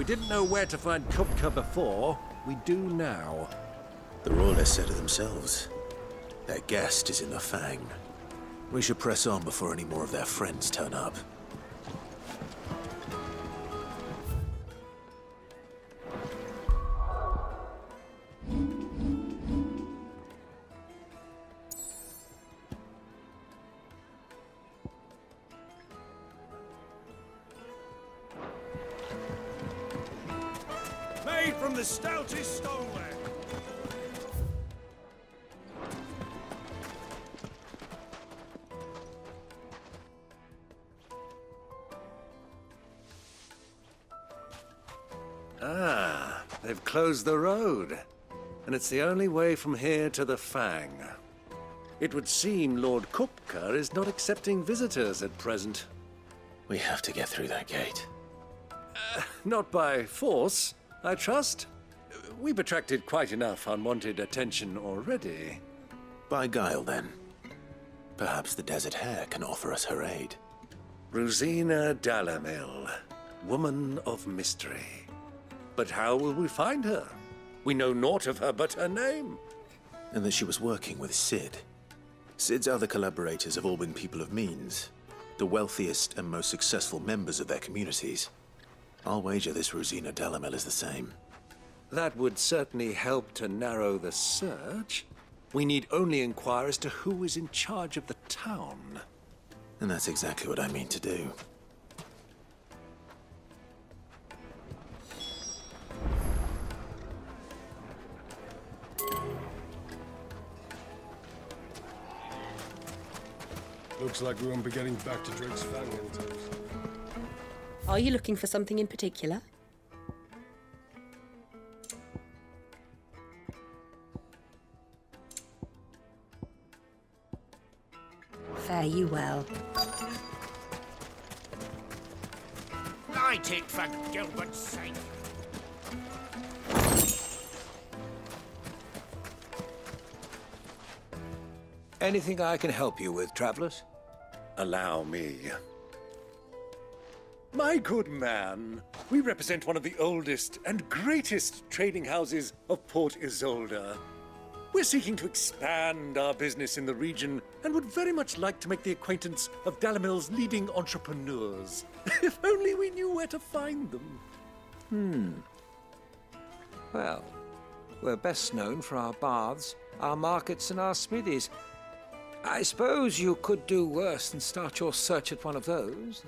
didn't know where to find Kupka before, we do now. The Royalists said it themselves. Their guest is in the Fang. We should press on before any more of their friends turn up. Made from the stoutest stoneware. Ah, they've closed the road. And it's the only way from here to the Fang. It would seem Lord Kupka is not accepting visitors at present. We have to get through that gate. Not by force, I trust. We've attracted quite enough unwanted attention already. By guile, then. Perhaps the Desert Hare can offer us her aid. Rosina Dalamil, woman of mystery. But how will we find her? We know naught of her but her name. And that she was working with Sid. Sid's other collaborators have all been people of means, the wealthiest and most successful members of their communities. I'll wager this Rosina Dalamil is the same. That would certainly help to narrow the search. We need only inquire as to who is in charge of the town. And that's exactly what I mean to do. Looks like we won't be getting back to Drake's Fang anytime soon. Are you looking for something in particular? Fare you well. Light it for Gilbert's sake. Anything I can help you with, travelers? Allow me. My good man, we represent one of the oldest and greatest trading houses of Port Isolde. We're seeking to expand our business in the region and would very much like to make the acquaintance of Dalamil's leading entrepreneurs. If only we knew where to find them. Well, we're best known for our baths, our markets, and our smithies. I suppose you could do worse than start your search at one of those.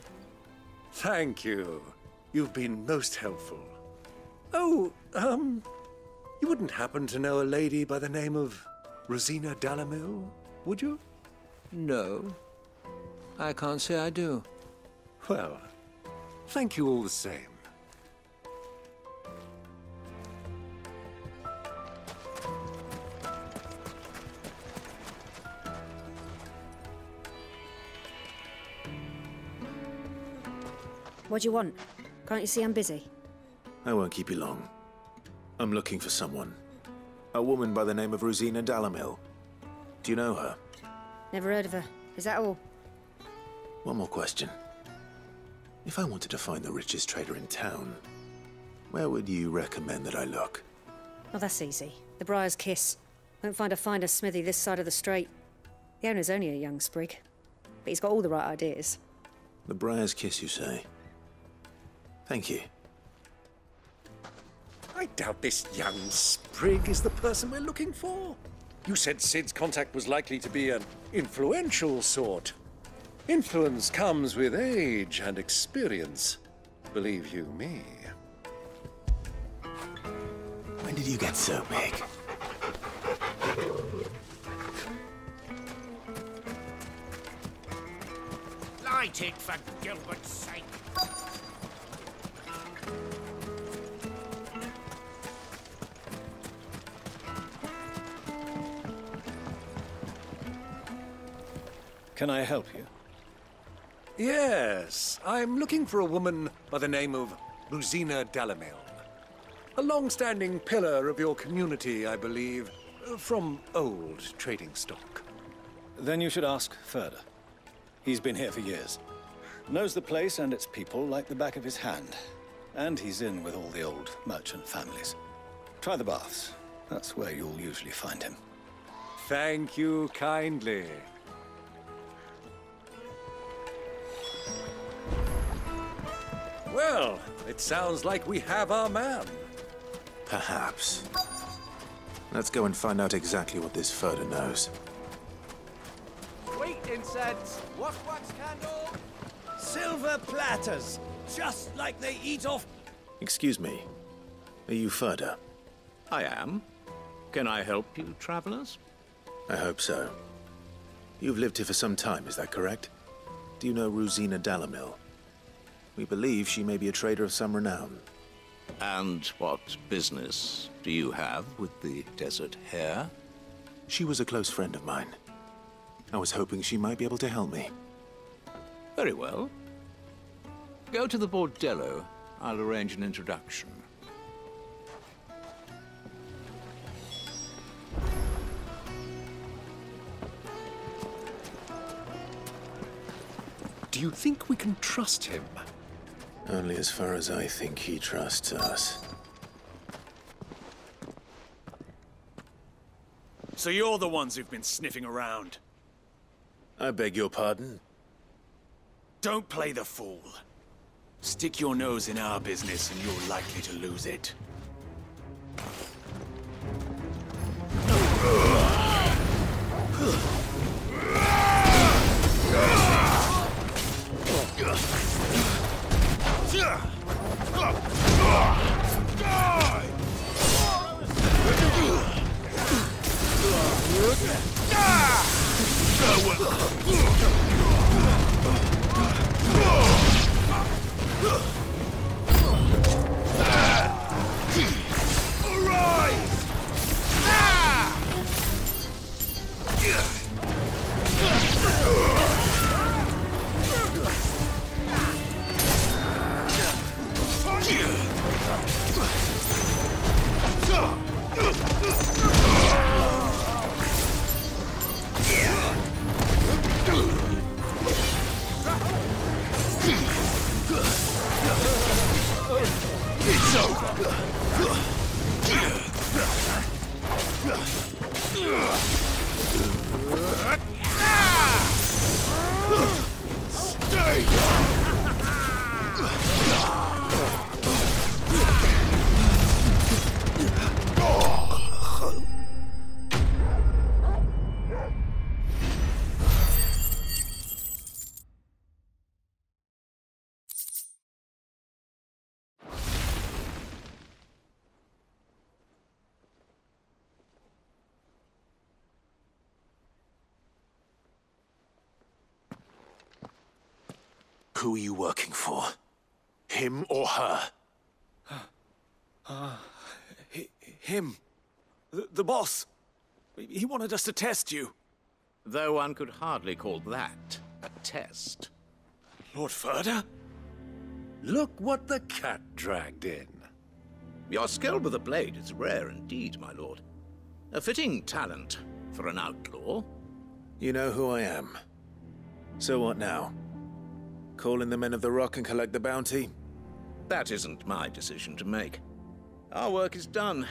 Thank you. You've been most helpful. Oh, you wouldn't happen to know a lady by the name of Rosina Dalamil, would you? No, I can't say I do. Well, thank you all the same. What do you want? Can't you see I'm busy? I won't keep you long. I'm looking for someone. A woman by the name of Rosina Dalamil. Do you know her? Never heard of her. Is that all? One more question. If I wanted to find the richest trader in town, where would you recommend that I look? Oh, that's easy. The Briar's Kiss. Won't find a finer smithy this side of the strait. The owner's only a young sprig, but he's got all the right ideas. The Briar's Kiss, you say? Thank you. I doubt this young sprig is the person we're looking for. You said Sid's contact was likely to be an influential sort. Influence comes with age and experience, believe you me. When did you get so big? Light it for Gilbert's sake. Can I help you? Yes, I'm looking for a woman by the name of Rosina Dalamil. A long-standing pillar of your community, I believe, from old trading stock. Then you should ask further. He's been here for years. Knows the place and its people like the back of his hand. And he's in with all the old merchant families. Try the baths. That's where you'll usually find him. Thank you kindly. Well, it sounds like we have our man. Perhaps. Let's go and find out exactly what this Ferda knows. Wheat incense, wax candle, silver platters, just like they eat off. Excuse me. Are you Ferda? I am. Can I help you, travelers? I hope so. You've lived here for some time, is that correct? Do you know Rosina Dalamil? We believe she may be a trader of some renown. And what business do you have with the desert hare? She was a close friend of mine. I was hoping she might be able to help me. Very well. Go to the bordello. I'll arrange an introduction. Do you think we can trust him? Only as far as I think he trusts us. So you're the ones who've been sniffing around. I beg your pardon? Don't play the fool. Stick your nose in our business and you're likely to lose it. Who are you working for? Him or her? Him. The boss. He wanted us to test you. Though one could hardly call that a test. Lord Ferda? Look what the cat dragged in. Your skill with the blade is rare indeed, my lord. A fitting talent for an outlaw. You know who I am. So what now? Call in the Men of the Rock and collect the bounty? That isn't my decision to make. Our work is done.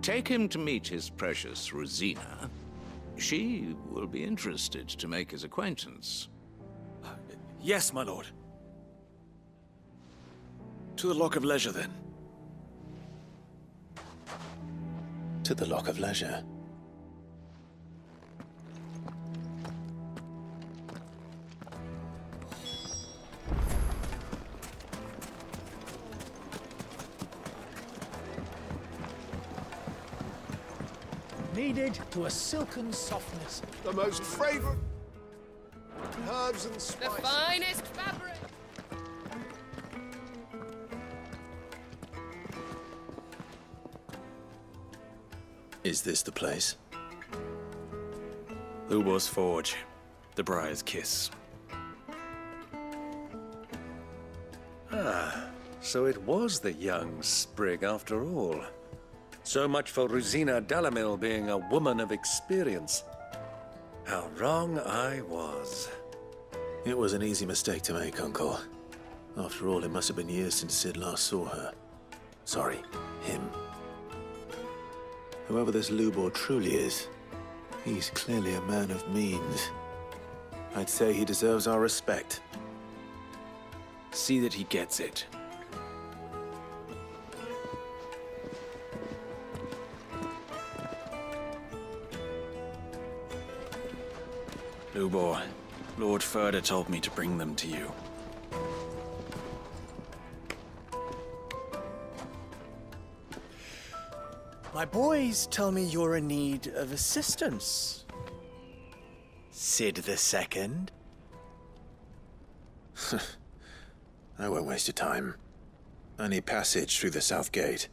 Take him to meet his precious Rosina. She will be interested to make his acquaintance. Yes, my lord. To the Lock of Leisure, then. To the Lock of Leisure. Kneaded to a silken softness. The most fragrant herbs and spices. The finest fabric. Is this the place? Lubor's Forge. The Briar's Kiss. Ah, so it was the young sprig after all. So much for Rosina Dalamil being a woman of experience. How wrong I was. It was an easy mistake to make, Uncle. After all, it must have been years since Sid last saw her. Sorry, him. Whoever this Lubor truly is, he's clearly a man of means. I'd say he deserves our respect. See that he gets it. Lubor, Lord Furder told me to bring them to you. My boys tell me you're in need of assistance. Sid the Second? I won't waste your time. I need passage through the south gate.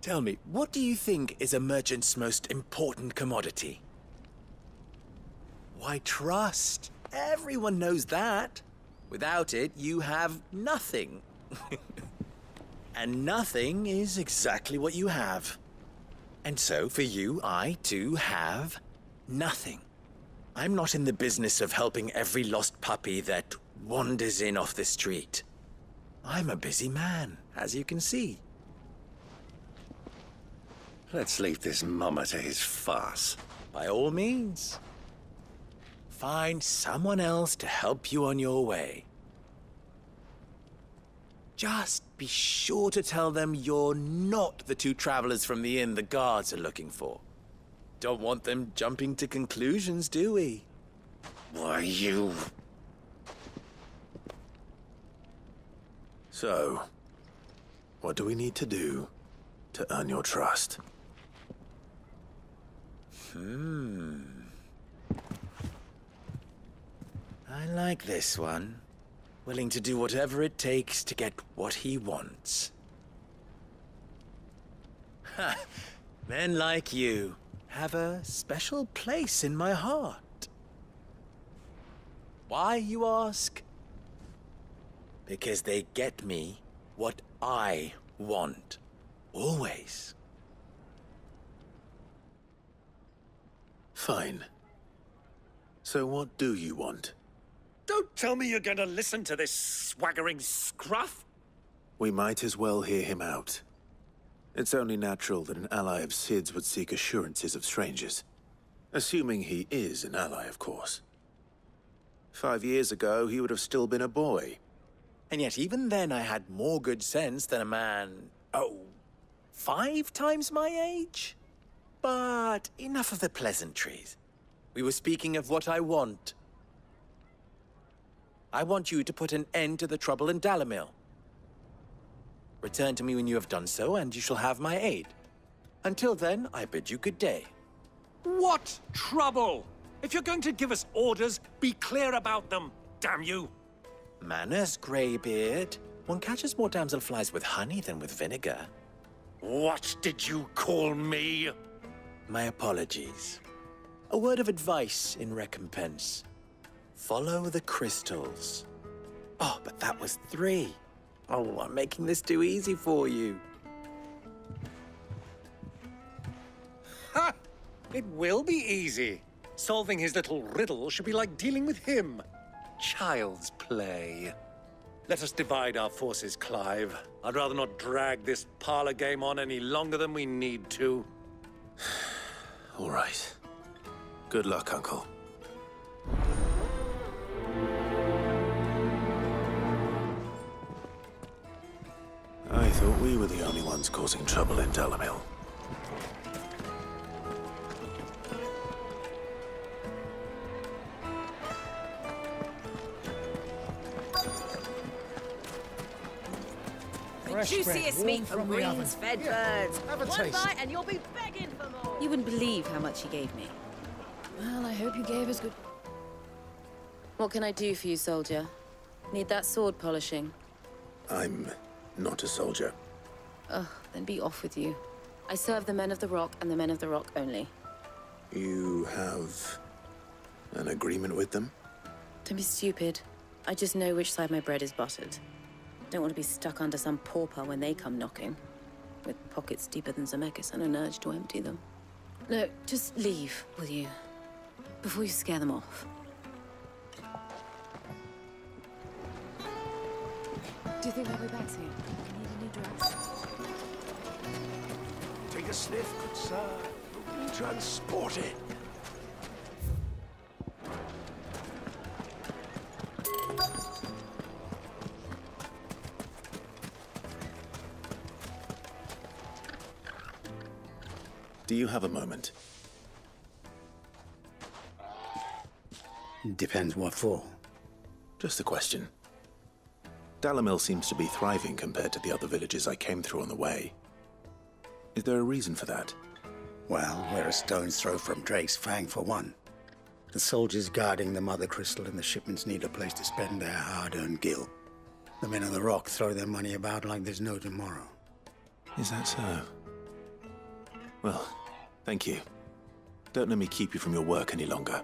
Tell me, what do you think is a merchant's most important commodity? Why, trust. Everyone knows that. Without it, you have nothing. And nothing is exactly what you have. And so, for you, I, too, have nothing. I'm not in the business of helping every lost puppy that wanders in off the street. I'm a busy man, as you can see. Let's leave this mummer to his farce. By all means. Find someone else to help you on your way. Just be sure to tell them you're not the two travelers from the inn the guards are looking for. Don't want them jumping to conclusions, do we? Why, you... So, what do we need to do to earn your trust? I like this one. Willing to do whatever it takes to get what he wants. Ha! Men like you have a special place in my heart. Why, you ask? Because they get me what I want. Always. Fine. So what do you want? Don't tell me you're going to listen to this swaggering scruff! We might as well hear him out. It's only natural that an ally of Sid's would seek assurances of strangers. Assuming he is an ally, of course. 5 years ago, he would have still been a boy. And yet even then I had more good sense than a man, 5 times my age? But enough of the pleasantries. We were speaking of what I want. I want you to put an end to the trouble in Dalamil. Return to me when you have done so, and you shall have my aid. Until then, I bid you good day. What trouble? If you're going to give us orders, be clear about them, damn you! Manners, Greybeard. One catches more damselflies with honey than with vinegar. What did you call me? My apologies. A word of advice in recompense. Follow the crystals. Oh, but that was 3. Oh, I'm making this too easy for you. Ha! It will be easy. Solving his little riddle should be like dealing with him. Child's play. Let us divide our forces, Clive. I'd rather not drag this parlor game on any longer than we need to. All right. Good luck, Uncle. I thought we were the only ones causing trouble in Dalamil. Fresh Juiciest bread, meat warm from from the oven. greens-fed Here, birds. have a One taste. bite and you'll be begging for more. You wouldn't believe how much he gave me. Well, I hope you gave us good... What can I do for you, soldier? Need that sword polishing? I'm not a soldier. Ugh, then be off with you. I serve the men of the Rock and the men of the Rock only. You have an agreement with them? Don't be stupid. I just know which side my bread is buttered. Don't want to be stuck under some pauper when they come knocking. With pockets deeper than Zemeckis and an urge to empty them. Look, just leave, will you? Before you scare them off. Do you think they'll be back soon? You need a new dress? Take a sniff, good sir. You'll be transported. Do you have a moment? Depends what for. Just a question. Dalamil seems to be thriving compared to the other villages I came through on the way. Is there a reason for that? Well, we're a stone's throw from Drake's Fang, for one. The soldiers guarding the Mother Crystal and the shipments need a place to spend their hard-earned gil. The men of the Rock throw their money about like there's no tomorrow. Is that so? Well, thank you. Don't let me keep you from your work any longer.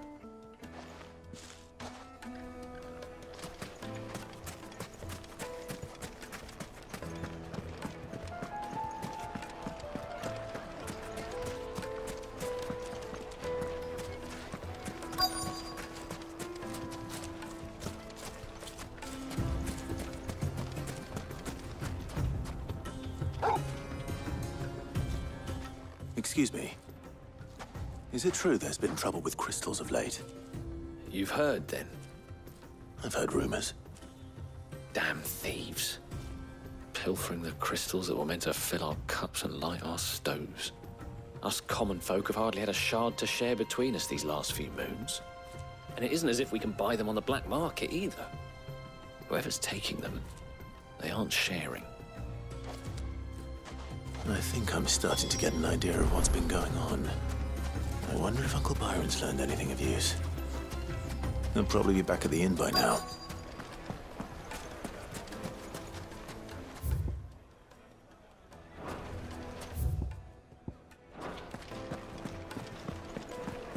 Excuse me. Is it true there's been trouble with crystals of late? You've heard, then? I've heard rumors. Damn thieves. Pilfering the crystals that were meant to fill our cups and light our stoves. Us common folk have hardly had a shard to share between us these last few moons. And it isn't as if we can buy them on the black market, either. Whoever's taking them, they aren't sharing. I think I'm starting to get an idea of what's been going on. I wonder if Uncle Byron's learned anything of use. He'll probably be back at the inn by now.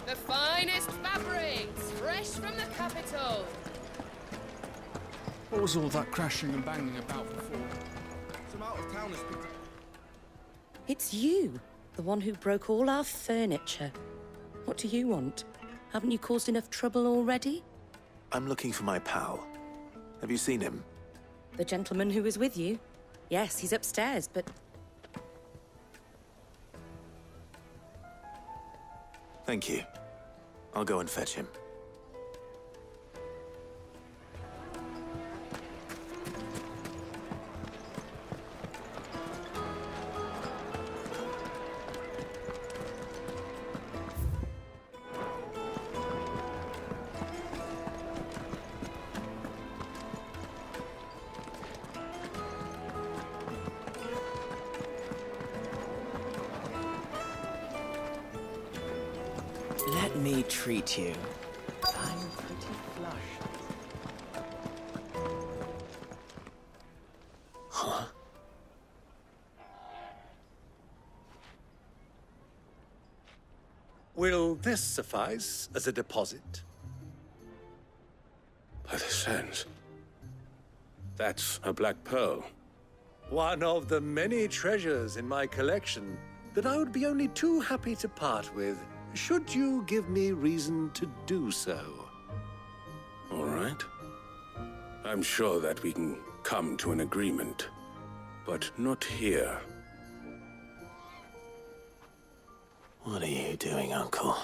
The finest fabrics, fresh from the capital. What was all that crashing and banging about before? Some out-of-towners picked up. It's you, the one who broke all our furniture. What do you want? Haven't you caused enough trouble already? I'm looking for my pal. Have you seen him? The gentleman who was with you? Yes, he's upstairs, but... Thank you. I'll go and fetch him. Let me treat you. I'm pretty flushed. Huh? Will this suffice as a deposit? By the sands. That's a black pearl. One of the many treasures in my collection that I would be only too happy to part with, should you give me reason to do so. All right. I'm sure that we can come to an agreement, but not here. What are you doing, Uncle?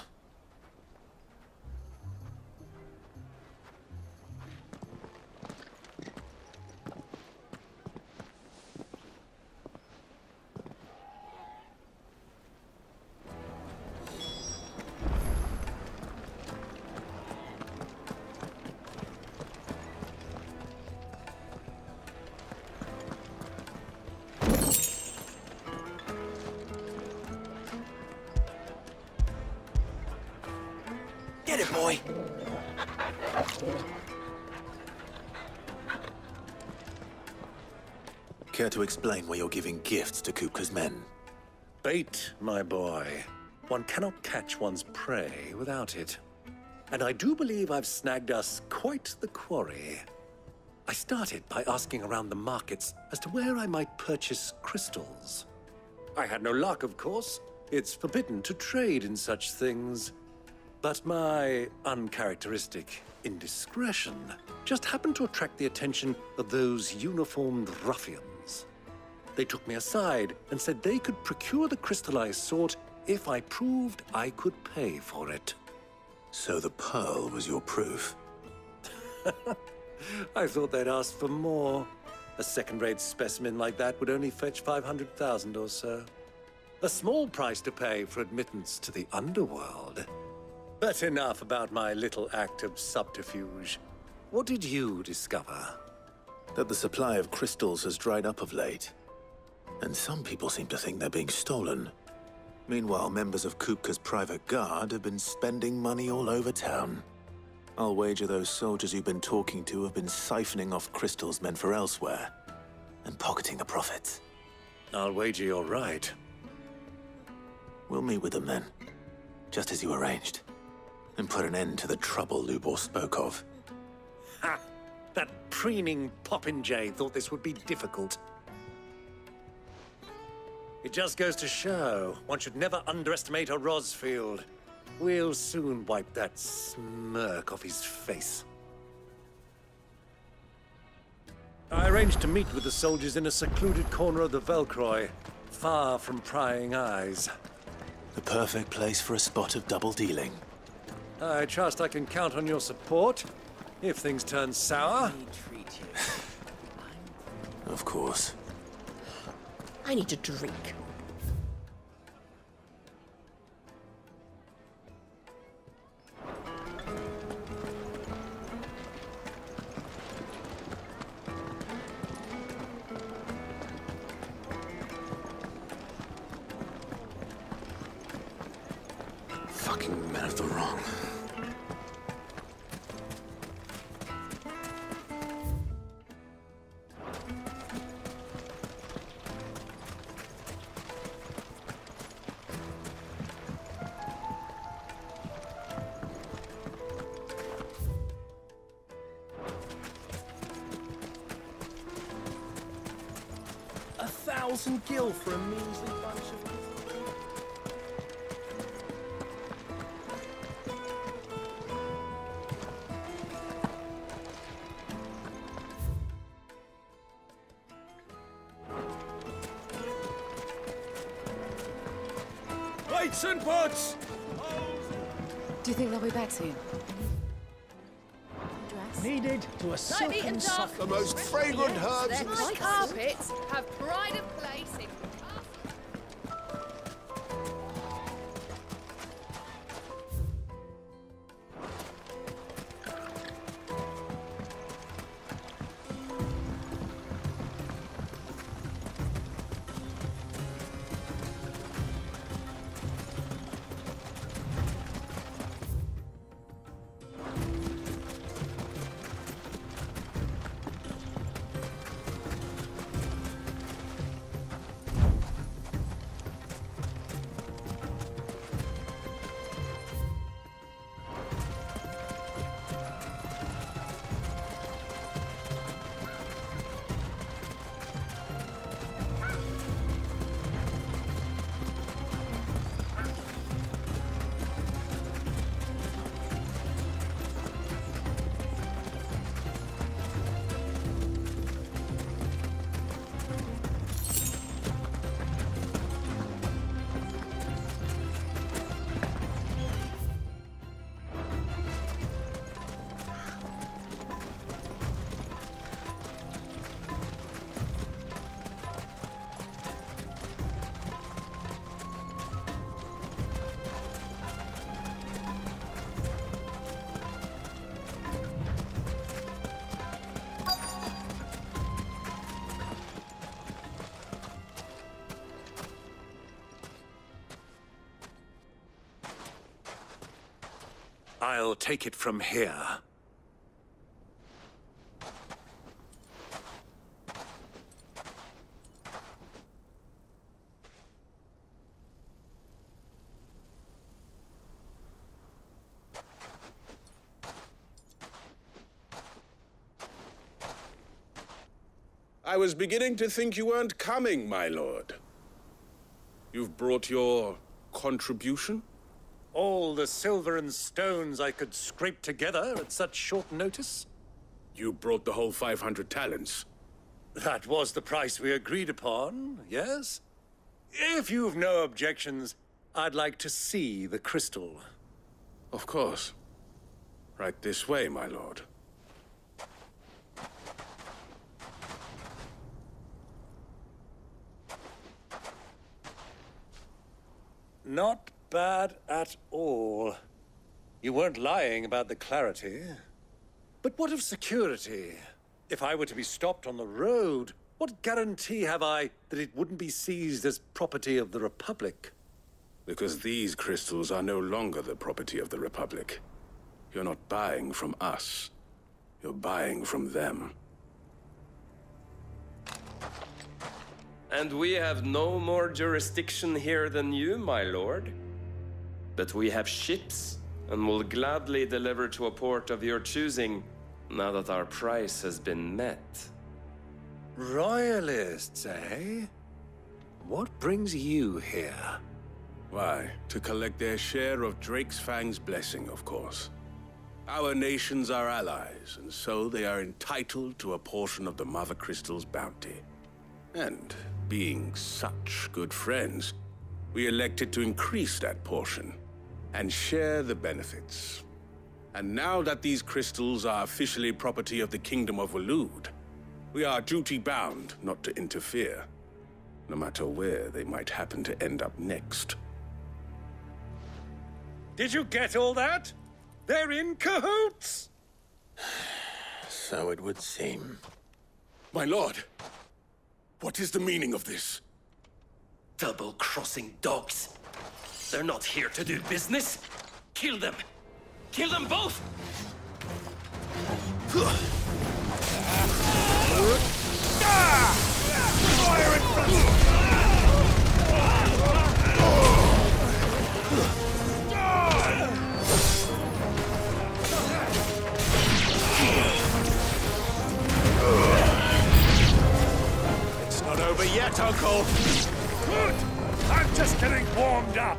Get it, boy! Care to explain why you're giving gifts to Kupka's men? Bait, my boy. One cannot catch one's prey without it. And I do believe I've snagged us quite the quarry. I started by asking around the markets as to where I might purchase crystals. I had no luck, of course, It's forbidden to trade in such things. But my uncharacteristic indiscretion just happened to attract the attention of those uniformed ruffians. They took me aside and said they could procure the crystallized sort if I proved I could pay for it. So the pearl was your proof? I thought they'd ask for more. A second-rate specimen like that would only fetch 500,000 or so. A small price to pay for admittance to the underworld. But enough about my little act of subterfuge. What did you discover? That the supply of crystals has dried up of late. And some people seem to think they're being stolen. Meanwhile, members of Kupka's private guard have been spending money all over town. I'll wager those soldiers you've been talking to have been siphoning off crystals meant for elsewhere, and pocketing the profits. I'll wager you're right. We'll meet with them then, just as you arranged, and put an end to the trouble Lubor spoke of. Ha! That preening popinjay thought this would be difficult. It just goes to show, one should never underestimate a Rosfield. We'll soon wipe that smirk off his face. I arranged to meet with the soldiers in a secluded corner of the Velcroy, far from prying eyes. The perfect place for a spot of double dealing. I trust I can count on your support, if things turn sour. Of course. I need a drink. Fucking men of the wrong. $1,000 for a measly bunch of... Plates and pots! Do you think they'll be back soon? Needed to a silken soft. The most fragrant herbs in the My carpets have pride of place in I'll take it from here. I was beginning to think you weren't coming, my lord. You've brought your contribution? All the silver and stones I could scrape together at such short notice. You brought the whole 500 talents. That was the price we agreed upon, yes? If you've no objections, I'd like to see the crystal. Of course. Right this way, my lord. Not bad at all. You weren't lying about the clarity. But what of security? If I were to be stopped on the road, what guarantee have I that it wouldn't be seized as property of the Republic? Because these crystals are no longer the property of the Republic. You're not buying from us. You're buying from them. And we have no more jurisdiction here than you, my lord. But we have ships, and will gladly deliver to a port of your choosing, now that our price has been met. Royalists, eh? What brings you here? Why, to collect their share of Drake's Fang's blessing, of course. Our nations are allies, and so they are entitled to a portion of the Mother Crystal's bounty. And being such good friends, we elected to increase that portion and share the benefits. And now that these crystals are officially property of the Kingdom of Waloed, we are duty-bound not to interfere, no matter where they might happen to end up next. Did you get all that? They're in cahoots! So it would seem. My lord, what is the meaning of this? Double-crossing dogs. They're not here to do business. Kill them! Kill them both! Fire in front! It's not over yet, Uncle! Good! I'm just getting warmed up!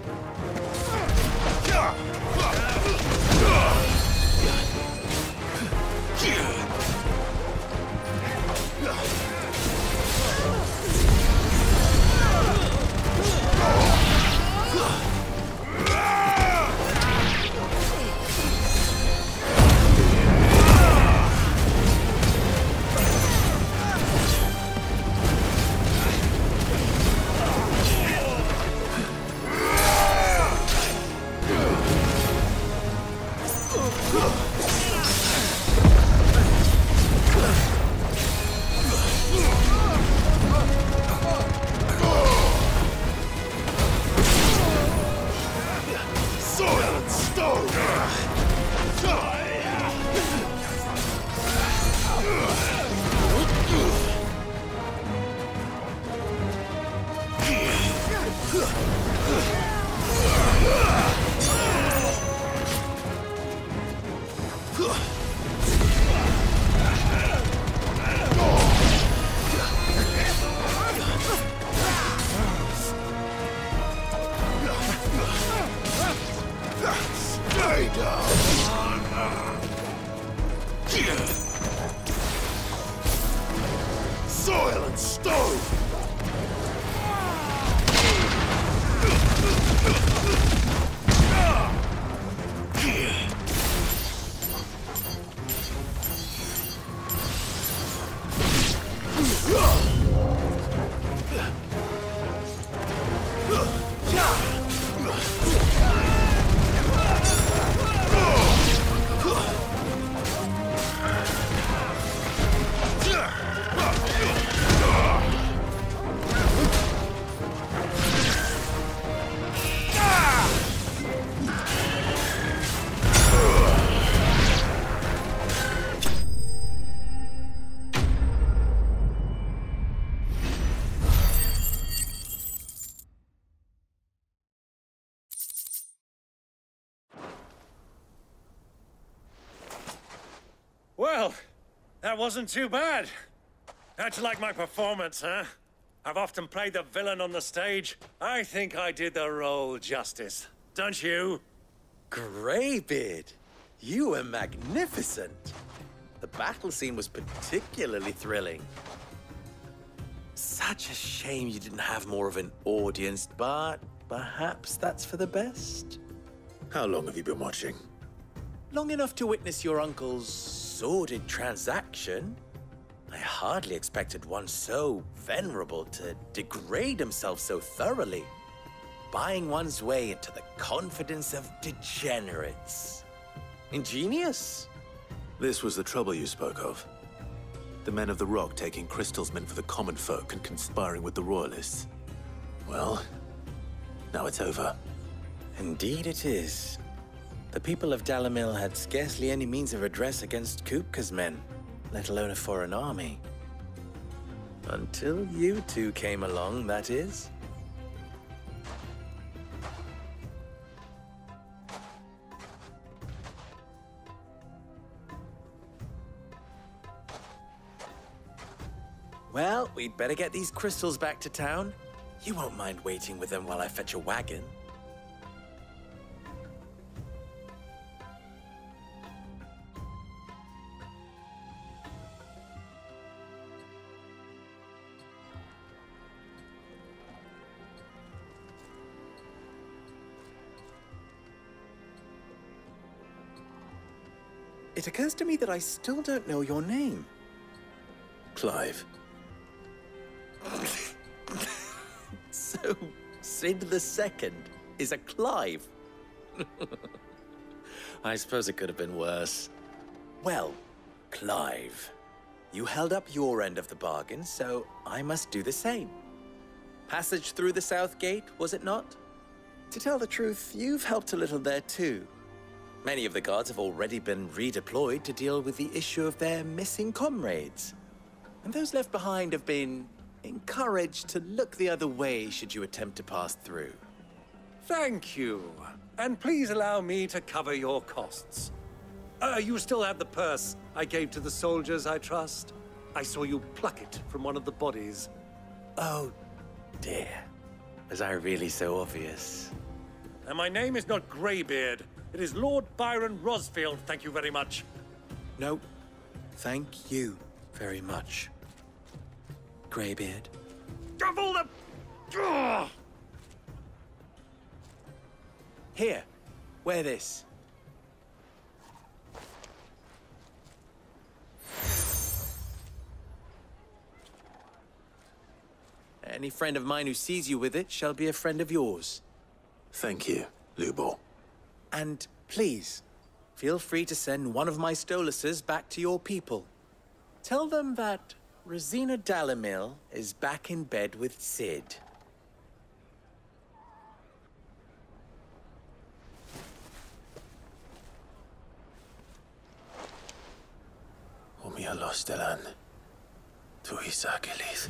Soil and stone! Well, that wasn't too bad. How'd you like my performance, huh? I've often played the villain on the stage. I think I did the role justice. Don't you? Greybeard, you were magnificent. The battle scene was particularly thrilling. Such a shame you didn't have more of an audience, but perhaps that's for the best. How long have you been watching? Long enough to witness your uncle's sordid transaction. I hardly expected one so venerable to degrade himself so thoroughly, buying one's way into the confidence of degenerates. Ingenious. This was the trouble you spoke of. The men of the Rock taking crystals meant for the common folk and conspiring with the Royalists. Well, now it's over. Indeed it is. The people of Dalamil had scarcely any means of redress against Kupka's men, let alone a foreign army. Until you two came along, that is. Well, we'd better get these crystals back to town. You won't mind waiting with them while I fetch a wagon. It occurs to me that I still don't know your name. Clive. So, Sid the Second is a Clive? I suppose it could have been worse. Well, Clive, you held up your end of the bargain, so I must do the same. Passage through the South Gate, was it not? To tell the truth, you've helped a little there too. Many of the guards have already been redeployed to deal with the issue of their missing comrades. And those left behind have been encouraged to look the other way should you attempt to pass through. Thank you. And please allow me to cover your costs. You still have the purse I gave to the soldiers, I trust? I saw you pluck it from one of the bodies. Oh, dear. Was I really so obvious? And my name is not Greybeard. It is Lord Byron Rosfield, thank you very much. No, thank you very much, Greybeard. Of all the... Ugh! Here, wear this. Any friend of mine who sees you with it shall be a friend of yours. Thank you, Lubor. And please, feel free to send one of my Stoluses back to your people. Tell them that Rosina Dalamil is back in bed with Sid. Umia Lostelan. Tuisakelis.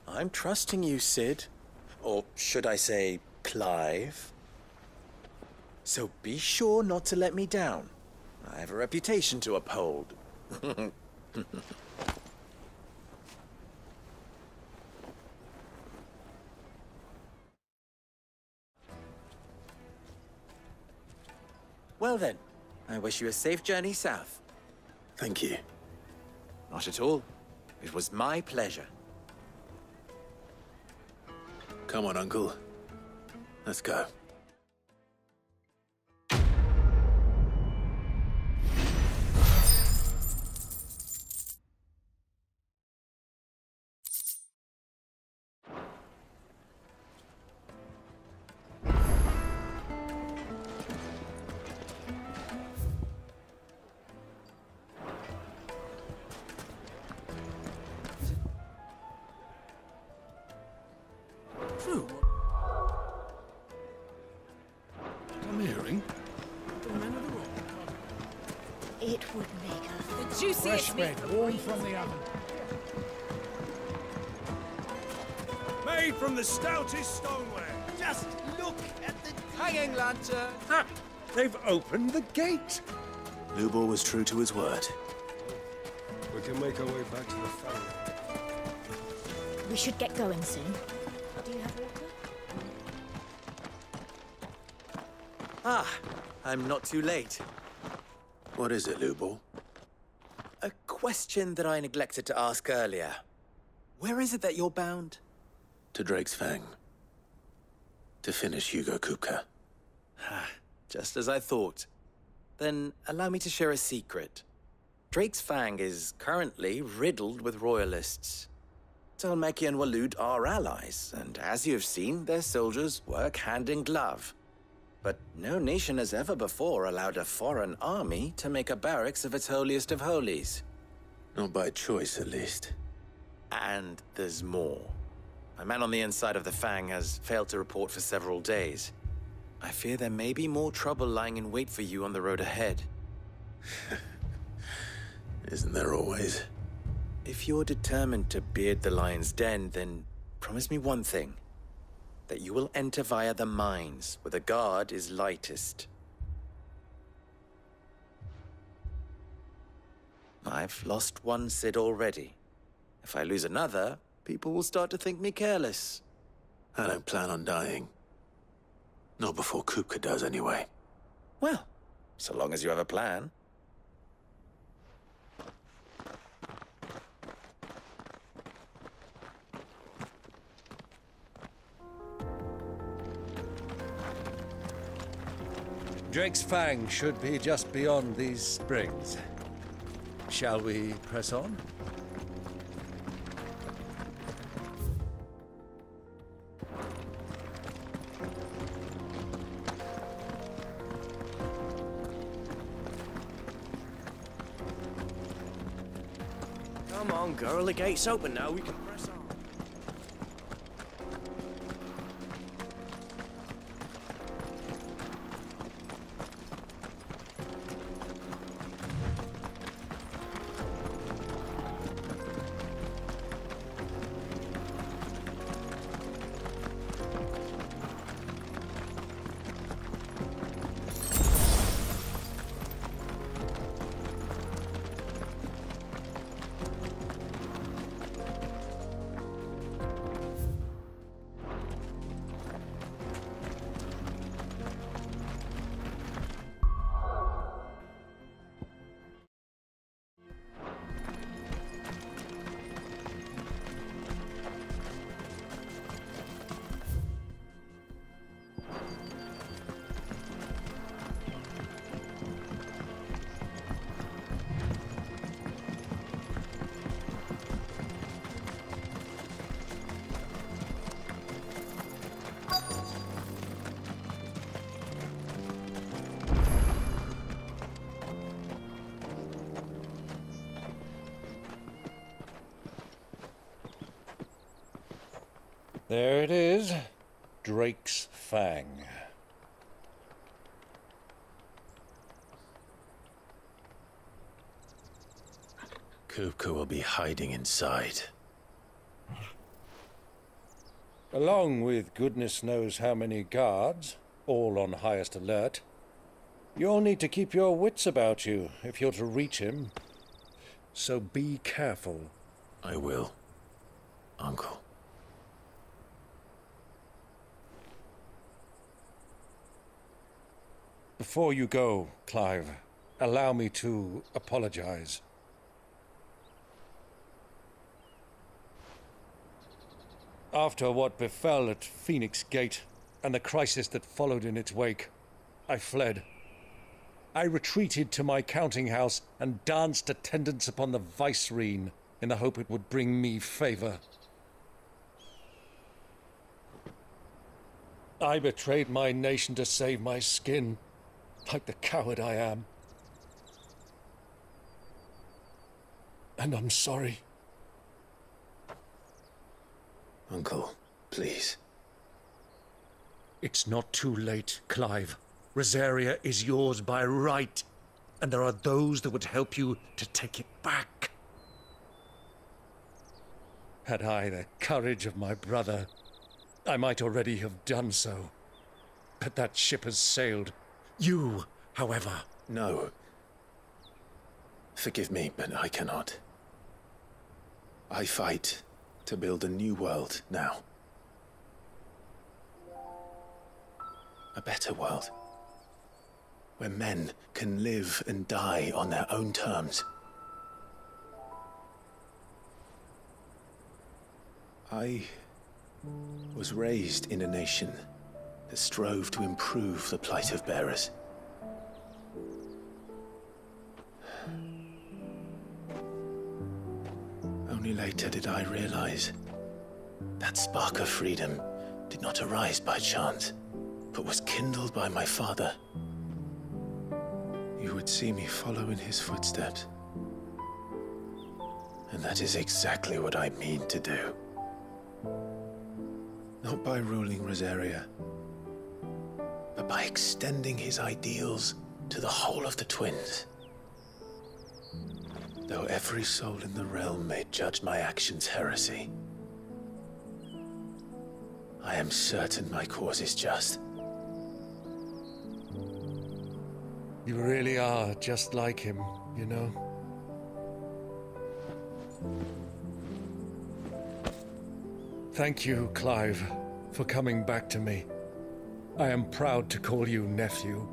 I'm trusting you, Sid. Or should I say, Clive? So be sure not to let me down. I have a reputation to uphold. Well then, I wish you a safe journey south. Thank you. Not at all. It was my pleasure. Come on, Uncle. Let's go. True. I'm hearing. The men of the rock. It would make us The juiciest Fresh meat bread, warm from the oven. Made from the stoutest stoneware. Just look at the Hanging lantern! Ah! They've opened the gate! Lubor was true to his word. We can make our way back to the ferry. We should get going soon. Do you have water? Ah, I'm not too late. What is it, Lubor? A question that I neglected to ask earlier. Where is it that you're bound? To Drake's Fang. To finish Hugo Kupka. Just as I thought. Then allow me to share a secret. Drake's Fang is currently riddled with royalists. Talmeki and Waloed are allies, and as you have seen, their soldiers work hand in glove. But no nation has ever before allowed a foreign army to make a barracks of its holiest of holies. Not by choice, at least. And there's more. A man on the inside of the Fang has failed to report for several days. I fear there may be more trouble lying in wait for you on the road ahead. Isn't there always? If you're determined to beard the lion's den, then promise me one thing. That you will enter via the mines, where the guard is lightest. I've lost one Cid already. If I lose another, people will start to think me careless. I don't plan on dying. Not before Kupka does, anyway. Well, so long as you have a plan. Drake's Fang should be just beyond these springs. Shall we press on? Come on, girl, the gate's open now, we can press on. There it is. Drake's Fang. Kupka will be hiding inside. Along with goodness knows how many guards, all on highest alert. You'll need to keep your wits about you if you're to reach him. So be careful. I will, Uncle. Before you go, Clive, allow me to apologize. After what befell at Phoenix Gate and the crisis that followed in its wake, I fled. I retreated to my counting house and danced attendance upon the vicereine in the hope it would bring me favor. I betrayed my nation to save my skin, like the coward I am. And I'm sorry. Uncle, please. It's not too late, Clive. Rosaria is yours by right, and there are those that would help you to take it back. Had I the courage of my brother, I might already have done so. but that ship has sailed. You, however... No. Forgive me, but I cannot. I fight to build a new world now. A better world. Where men can live and die on their own terms. I was raised in a nation that strove to improve the plight of bearers. Only later did I realize that spark of freedom did not arise by chance, but was kindled by my father. You would see me follow in his footsteps. And that is exactly what I mean to do. Not by ruling Rosaria, but by extending his ideals to the whole of the Twins. Though every soul in the realm may judge my actions heresy, I am certain my cause is just. You really are just like him, you know? Thank you, Clive, for coming back to me. I am proud to call you nephew.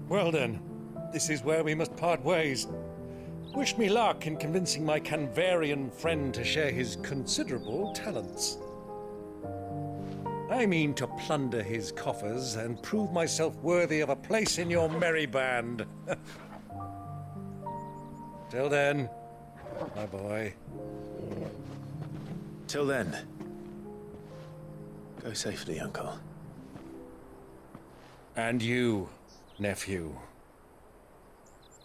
Well then, this is where we must part ways. Wish me luck in convincing my Canvarian friend to share his considerable talents. I mean to plunder his coffers and prove myself worthy of a place in your merry band. Till then, my boy. Till then, go safely, Uncle. And you, nephew.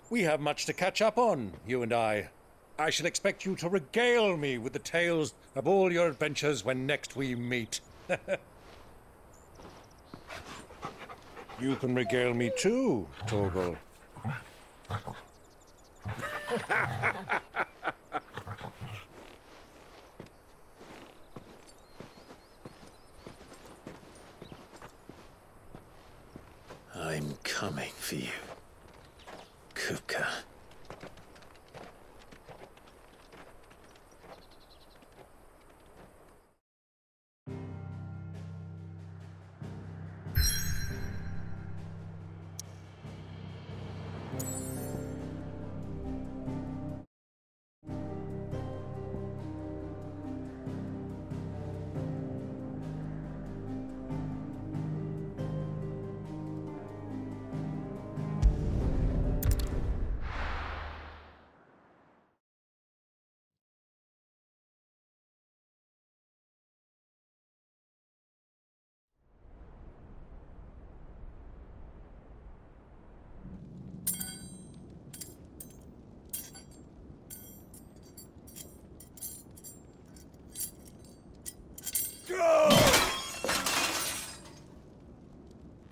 We have much to catch up on, you and I. I shall expect you to regale me with the tales of all your adventures when next we meet. You can regale me too, Torgal. I'm coming for you, Kupka.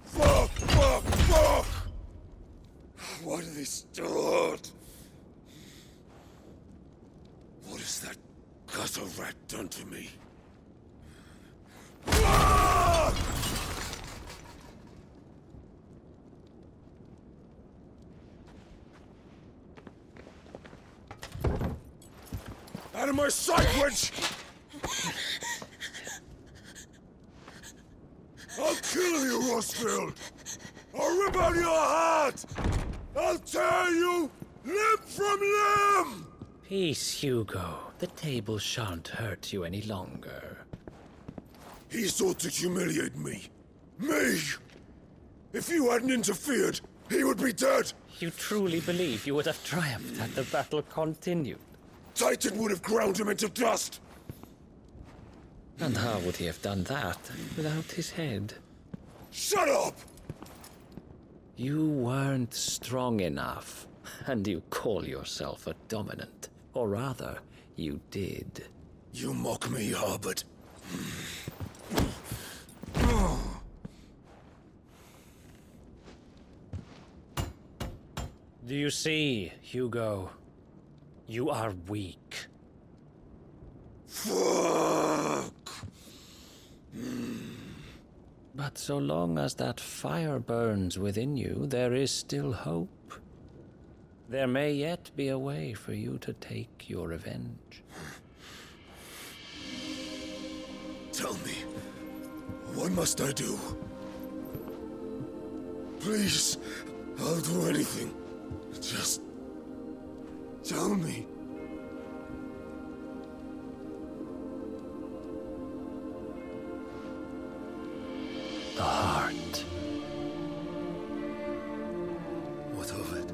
Fuck! Why do they start? What has that gutter rat done to me? Out of my sight, witch! I'll kill you, Rossfield! I'll rip out your heart! I'll tear you limb from limb! Peace, Hugo. The table shan't hurt you any longer. He sought to humiliate me. Me! If you hadn't interfered, he would be dead! You truly believe you would have triumphed had the battle continued? Titan would have ground him into dust! And how would he have done that without his head? Shut up! You weren't strong enough, and you call yourself a dominant. Or rather, you did. You mock me, Harbert. Do you see, Hugo? You are weak. Fuck! But so long as that fire burns within you, there is still hope. There may yet be a way for you to take your revenge. Tell me, what must I do? Please, I'll do anything. Just tell me. The heart. What of it?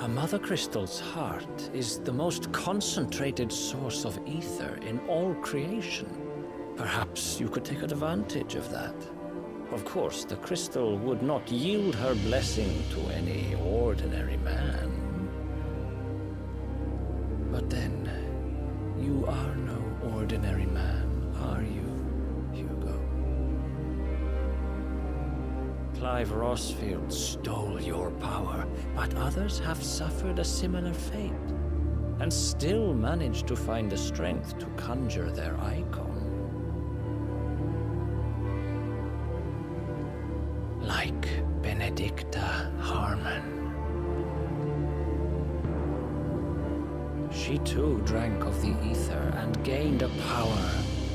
A Mother Crystal's heart is the most concentrated source of ether in all creation. Perhaps you could take advantage of that. Of course, the crystal would not yield her blessing to any ordinary man. But then, you are no ordinary man, are you, Hugo? Clive Rossfield stole your power, but others have suffered a similar fate, and still managed to find the strength to conjure their icon. Like Benedicta Harmon. She too drank of the ether and gained a power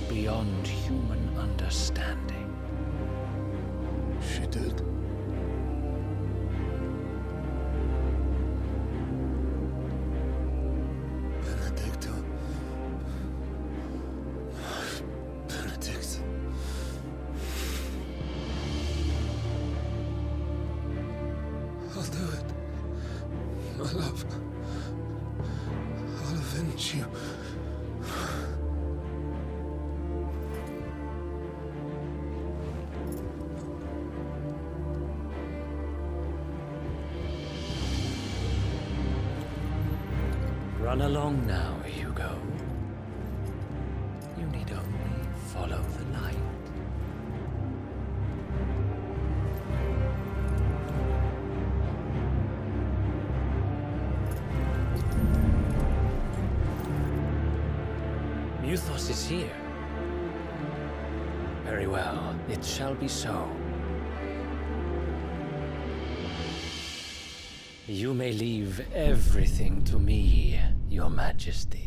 beyond human understanding. She did. Benedicta. Benedict. I'll do it. My love. I'll avenge you. Run along now, Hugo. You need only follow the light. Muthos is here. Very well, it shall be so. You may leave everything to me, Your Majesty.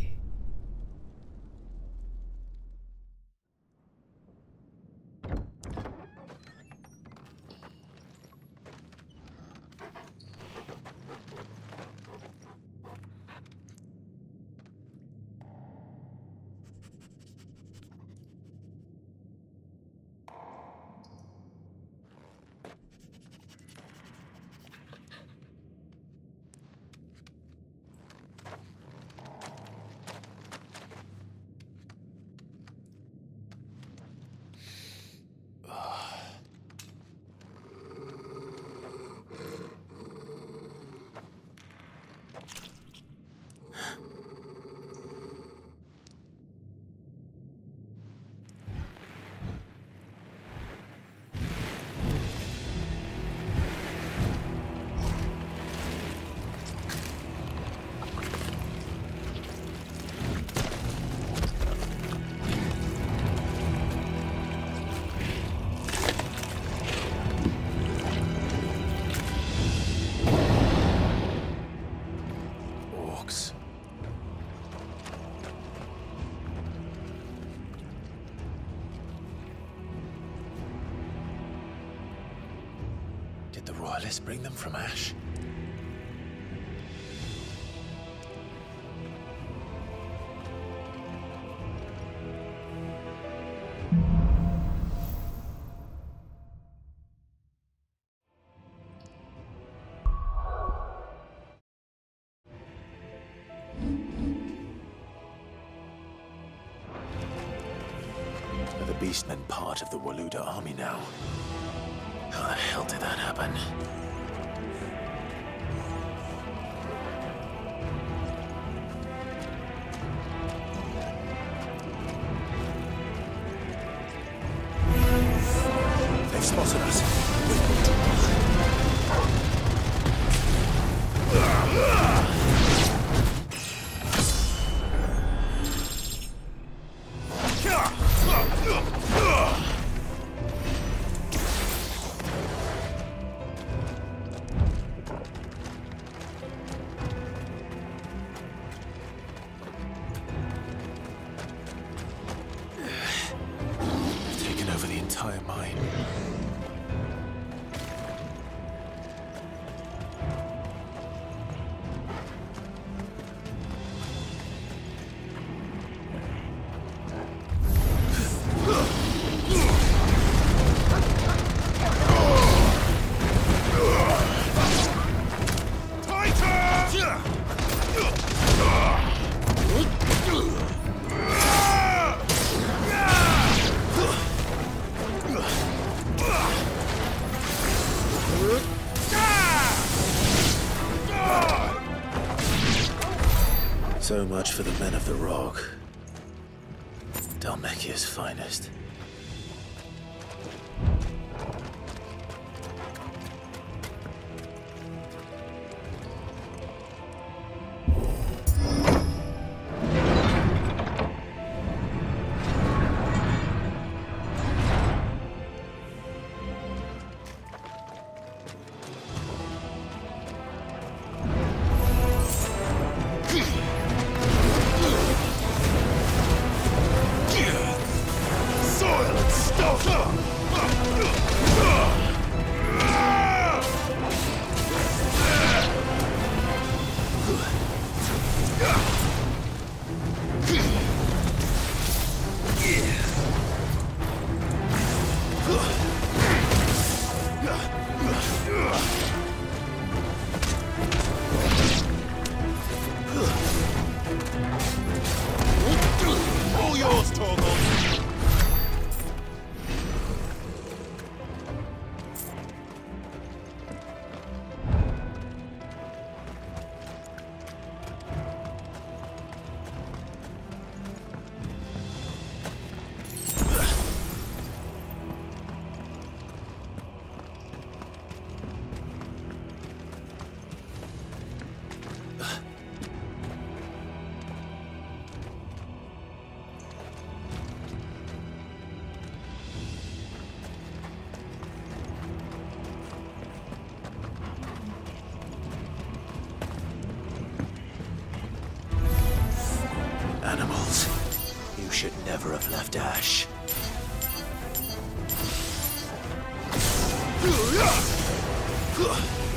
Did the royalists bring them from Ash? Are the beastmen part of the Waluda army now? How the hell did that happen? They've spotted us. So much for the men of the Rock. Dalmekia's finest. All yours, Torgal! Animals. You should never have left Ash. Yeah!